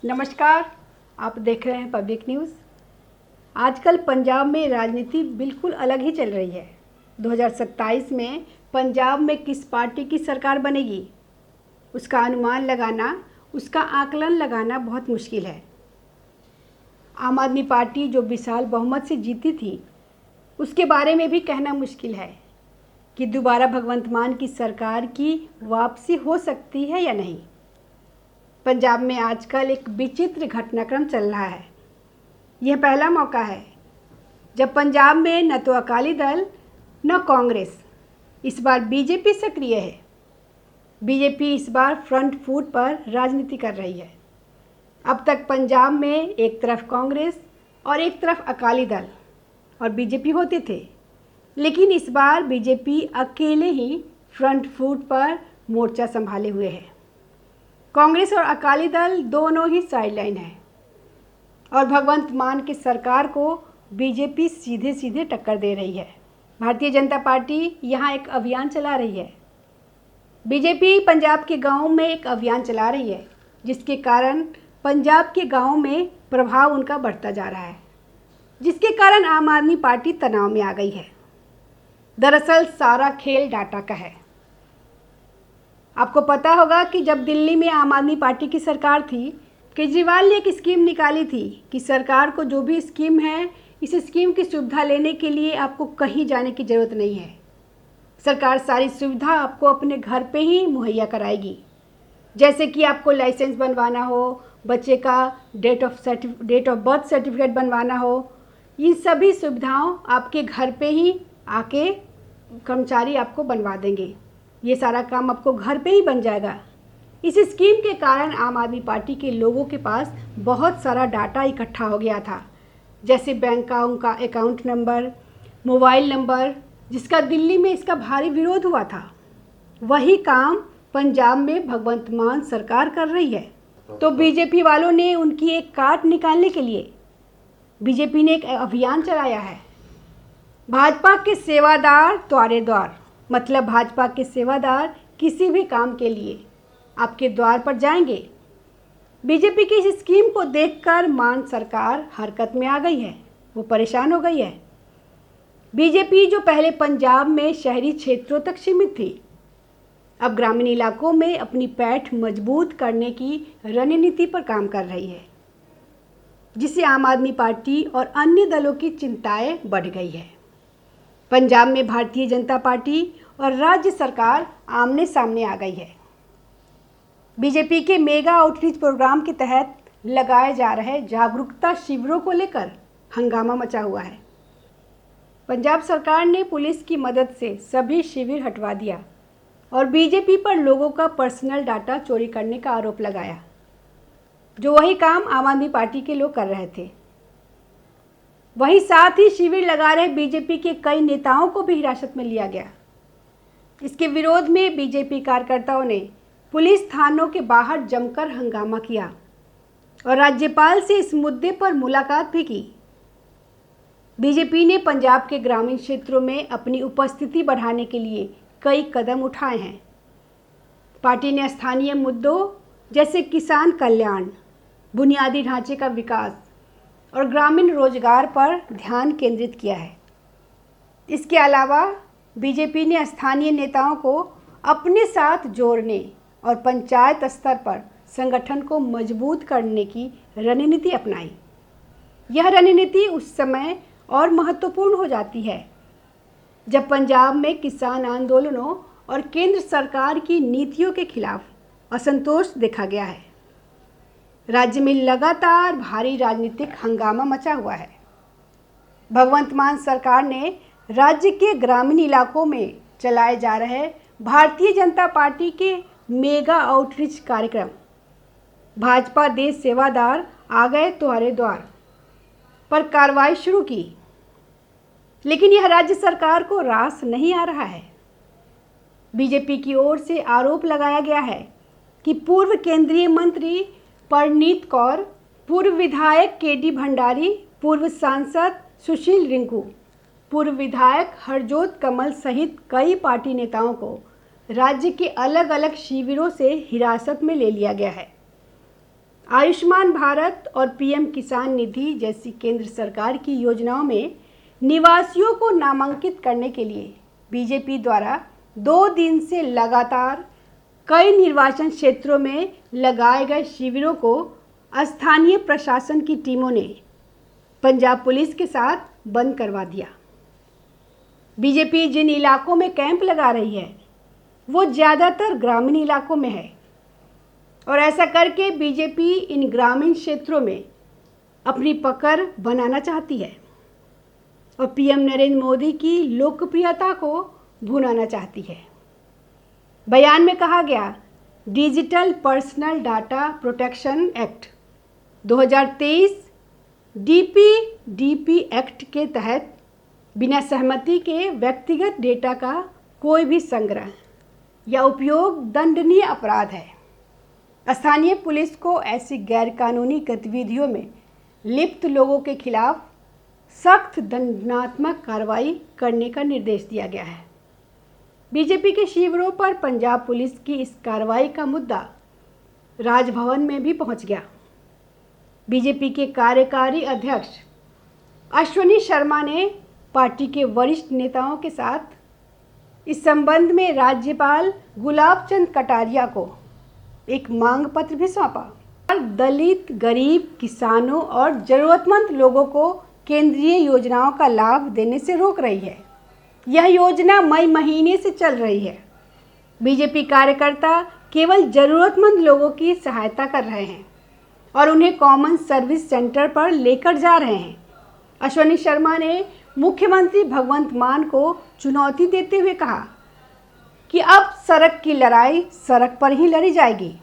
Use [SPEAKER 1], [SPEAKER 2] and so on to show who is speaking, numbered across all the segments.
[SPEAKER 1] नमस्कार, आप देख रहे हैं पब्लिक न्यूज़। आजकल पंजाब में राजनीति बिल्कुल अलग ही चल रही है। 2027 में पंजाब में किस पार्टी की सरकार बनेगी, उसका अनुमान लगाना, उसका आकलन लगाना बहुत मुश्किल है। आम आदमी पार्टी जो विशाल बहुमत से जीती थी, उसके बारे में भी कहना मुश्किल है कि दोबारा भगवंत मान की सरकार की वापसी हो सकती है या नहीं। पंजाब में आजकल एक विचित्र घटनाक्रम चल रहा है। यह पहला मौका है जब पंजाब में न तो अकाली दल न कांग्रेस, इस बार बीजेपी सक्रिय है। बीजेपी इस बार फ्रंट फुट पर राजनीति कर रही है। अब तक पंजाब में एक तरफ कांग्रेस और एक तरफ अकाली दल और बीजेपी होते थे, लेकिन इस बार बीजेपी अकेले ही फ्रंट फुट पर मोर्चा संभाले हुए है। कांग्रेस और अकाली दल दोनों ही साइडलाइन है और भगवंत मान की सरकार को बीजेपी सीधे सीधे टक्कर दे रही है। भारतीय जनता पार्टी यहाँ एक अभियान चला रही है। बीजेपी पंजाब के गांवों में एक अभियान चला रही है, जिसके कारण पंजाब के गांवों में प्रभाव उनका बढ़ता जा रहा है, जिसके कारण आम आदमी पार्टी तनाव में आ गई है। दरअसल सारा खेल डाटा का है। आपको पता होगा कि जब दिल्ली में आम आदमी पार्टी की सरकार थी, केजरीवाल ने एक स्कीम निकाली थी कि सरकार को जो भी स्कीम है, इस स्कीम की सुविधा लेने के लिए आपको कहीं जाने की ज़रूरत नहीं है। सरकार सारी सुविधा आपको अपने घर पे ही मुहैया कराएगी। जैसे कि आपको लाइसेंस बनवाना हो, बच्चे का डेट ऑफ बर्थ सर्टिफिकेट बनवाना हो, इन सभी सुविधाओं आपके घर पे ही आके कर्मचारी आपको बनवा देंगे। ये सारा काम आपको घर पे ही बन जाएगा। इस स्कीम के कारण आम आदमी पार्टी के लोगों के पास बहुत सारा डाटा इकट्ठा हो गया था, जैसे बैंक का उनका अकाउंट नंबर, मोबाइल नंबर, जिसका दिल्ली में इसका भारी विरोध हुआ था। वही काम पंजाब में भगवंत मान सरकार कर रही है। तो बीजेपी वालों ने उनकी एक काट निकालने के लिए बीजेपी ने एक अभियान चलाया है। भाजपा के सेवादार द्वारे द्वार, मतलब भाजपा के सेवादार किसी भी काम के लिए आपके द्वार पर जाएंगे। बीजेपी की इस स्कीम को देखकर मान सरकार हरकत में आ गई है, वो परेशान हो गई है। बीजेपी जो पहले पंजाब में शहरी क्षेत्रों तक सीमित थी, अब ग्रामीण इलाकों में अपनी पैठ मजबूत करने की रणनीति पर काम कर रही है, जिससे आम आदमी पार्टी और अन्य दलों की चिंताएं बढ़ गई है। पंजाब में भारतीय जनता पार्टी और राज्य सरकार आमने सामने आ गई है। बीजेपी के मेगा आउटरीच प्रोग्राम के तहत लगाए जा रहे जागरूकता शिविरों को लेकर हंगामा मचा हुआ है। पंजाब सरकार ने पुलिस की मदद से सभी शिविर हटवा दिया और बीजेपी पर लोगों का पर्सनल डाटा चोरी करने का आरोप लगाया, जो वही काम आम आदमी पार्टी के लोग कर रहे थे। वहीं साथ ही शिविर लगा रहे बीजेपी के कई नेताओं को भी हिरासत में लिया गया। इसके विरोध में बीजेपी कार्यकर्ताओं ने पुलिस थानों के बाहर जमकर हंगामा किया और राज्यपाल से इस मुद्दे पर मुलाकात भी की। बीजेपी ने पंजाब के ग्रामीण क्षेत्रों में अपनी उपस्थिति बढ़ाने के लिए कई कदम उठाए हैं। पार्टी ने स्थानीय मुद्दों जैसे किसान कल्याण, बुनियादी ढांचे का विकास और ग्रामीण रोजगार पर ध्यान केंद्रित किया है। इसके अलावा बीजेपी ने स्थानीय नेताओं को अपने साथ जोड़ने और पंचायत स्तर पर संगठन को मजबूत करने की रणनीति अपनाई। यह रणनीति उस समय और महत्वपूर्ण हो जाती है जब पंजाब में किसान आंदोलनों और केंद्र सरकार की नीतियों के खिलाफ असंतोष देखा गया है। राज्य में लगातार भारी राजनीतिक हंगामा मचा हुआ है। भगवंत मान सरकार ने राज्य के ग्रामीण इलाकों में चलाए जा रहे भारतीय जनता पार्टी के मेगा आउटरीच कार्यक्रम भाजपा देश सेवादार आ गए तुम्हारे द्वार पर कार्रवाई शुरू की, लेकिन यह राज्य सरकार को रास नहीं आ रहा है। बीजेपी की ओर से आरोप लगाया गया है कि पूर्व केंद्रीय मंत्री परनीत कौर, पूर्व विधायक केडी भंडारी, पूर्व सांसद सुशील रिंकू, पूर्व विधायक हरजोत कमल सहित कई पार्टी नेताओं को राज्य के अलग अलग शिविरों से हिरासत में ले लिया गया है। आयुष्मान भारत और पीएम किसान निधि जैसी केंद्र सरकार की योजनाओं में निवासियों को नामांकित करने के लिए बीजेपी द्वारा 2 दिन से लगातार कई निर्वाचन क्षेत्रों में लगाए गए शिविरों को स्थानीय प्रशासन की टीमों ने पंजाब पुलिस के साथ बंद करवा दिया। बीजेपी जिन इलाकों में कैंप लगा रही है वो ज़्यादातर ग्रामीण इलाकों में है और ऐसा करके बीजेपी इन ग्रामीण क्षेत्रों में अपनी पकड़ बनाना चाहती है और पीएम नरेंद्र मोदी की लोकप्रियता को भुनाना चाहती है। बयान में कहा गया, digital personal data protection act 2023 DPDP act के तहत बिना सहमति के व्यक्तिगत डेटा का कोई भी संग्रह या उपयोग दंडनीय अपराध है। स्थानीय पुलिस को ऐसी गैरकानूनी गतिविधियों में लिप्त लोगों के खिलाफ सख्त दंडात्मक कार्रवाई करने का निर्देश दिया गया है। बीजेपी के शिविरों पर पंजाब पुलिस की इस कार्रवाई का मुद्दा राजभवन में भी पहुंच गया। बीजेपी के कार्यकारी अध्यक्ष अश्विनी शर्मा ने पार्टी के वरिष्ठ नेताओं के साथ इस संबंध में राज्यपाल गुलाब चंद कटारिया को एक मांग पत्र भी सौंपा। दलित, गरीब, किसानों और जरूरतमंद लोगों को केंद्रीय योजनाओं का लाभ देने से रोक रही है। यह योजना मई महीने से चल रही है। बीजेपी कार्यकर्ता केवल जरूरतमंद लोगों की सहायता कर रहे हैं और उन्हें कॉमन सर्विस सेंटर पर लेकर जा रहे हैं। अश्विनी शर्मा ने मुख्यमंत्री भगवंत मान को चुनौती देते हुए कहा कि अब सड़क की लड़ाई सड़क पर ही लड़ी जाएगी।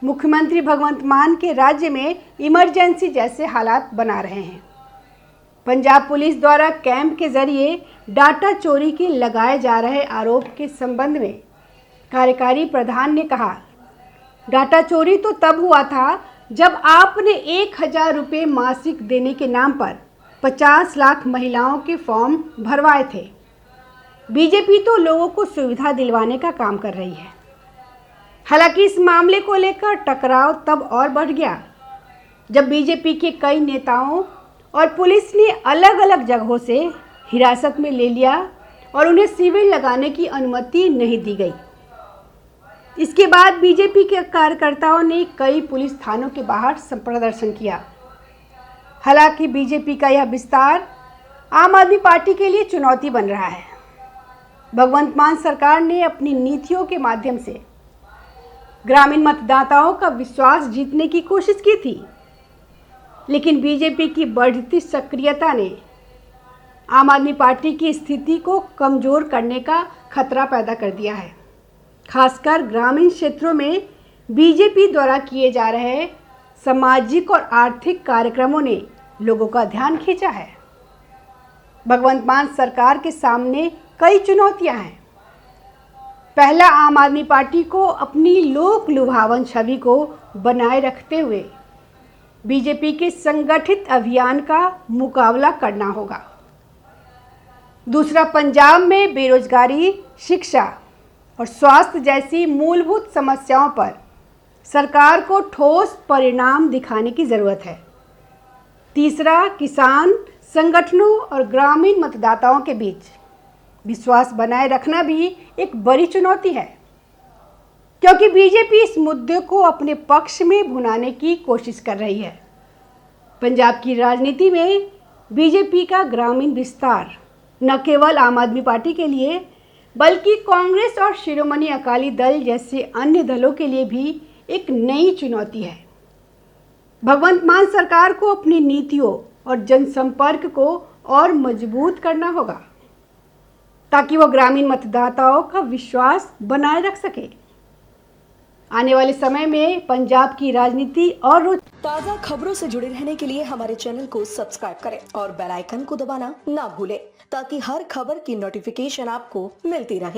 [SPEAKER 1] मुख्यमंत्री भगवंत मान के राज्य में इमरजेंसी जैसे हालात बना रहे हैं। पंजाब पुलिस द्वारा कैंप के जरिए डाटा चोरी के लगाए जा रहे आरोप के संबंध में कार्यकारी प्रधान ने कहा, डाटा चोरी तो तब हुआ था जब आपने 1000 रुपये मासिक देने के नाम पर 50 लाख महिलाओं के फॉर्म भरवाए थे। बीजेपी तो लोगों को सुविधा दिलवाने का काम कर रही है। हालांकि इस मामले को लेकर टकराव तब और बढ़ गया जब बीजेपी के कई नेताओं और पुलिस ने अलग अलग जगहों से हिरासत में ले लिया और उन्हें शिविर लगाने की अनुमति नहीं दी गई। इसके बाद बीजेपी के कार्यकर्ताओं ने कई पुलिस थानों के बाहर प्रदर्शन किया। हालांकि बीजेपी का यह विस्तार आम आदमी पार्टी के लिए चुनौती बन रहा है। भगवंत मान सरकार ने अपनी नीतियों के माध्यम से ग्रामीण मतदाताओं का विश्वास जीतने की कोशिश की थी, लेकिन बीजेपी की बढ़ती सक्रियता ने आम आदमी पार्टी की स्थिति को कमज़ोर करने का खतरा पैदा कर दिया है। खासकर ग्रामीण क्षेत्रों में बीजेपी द्वारा किए जा रहे सामाजिक और आर्थिक कार्यक्रमों ने लोगों का ध्यान खींचा है। भगवंत मान सरकार के सामने कई चुनौतियां हैं। पहला, आम आदमी पार्टी को अपनी लोक लुभावन छवि को बनाए रखते हुए बीजेपी के संगठित अभियान का मुकाबला करना होगा। दूसरा, पंजाब में बेरोजगारी, शिक्षा और स्वास्थ्य जैसी मूलभूत समस्याओं पर सरकार को ठोस परिणाम दिखाने की ज़रूरत है। तीसरा, किसान संगठनों और ग्रामीण मतदाताओं के बीच विश्वास बनाए रखना भी एक बड़ी चुनौती है, क्योंकि बीजेपी इस मुद्दे को अपने पक्ष में भुनाने की कोशिश कर रही है। पंजाब की राजनीति में बीजेपी का ग्रामीण विस्तार न केवल आम आदमी पार्टी के लिए बल्कि कांग्रेस और शिरोमणि अकाली दल जैसे अन्य दलों के लिए भी एक नई चुनौती है। भगवंत मान सरकार को अपनी नीतियों और जनसंपर्क को और मजबूत करना होगा ताकि वो ग्रामीण मतदाताओं का विश्वास बनाए रख सके। आने वाले समय में पंजाब की राजनीति और
[SPEAKER 2] ताज़ा खबरों से जुड़े रहने के लिए हमारे चैनल को सब्सक्राइब करें और बेल आइकन को दबाना ना भूलें ताकि हर खबर की नोटिफिकेशन आपको मिलती रहे।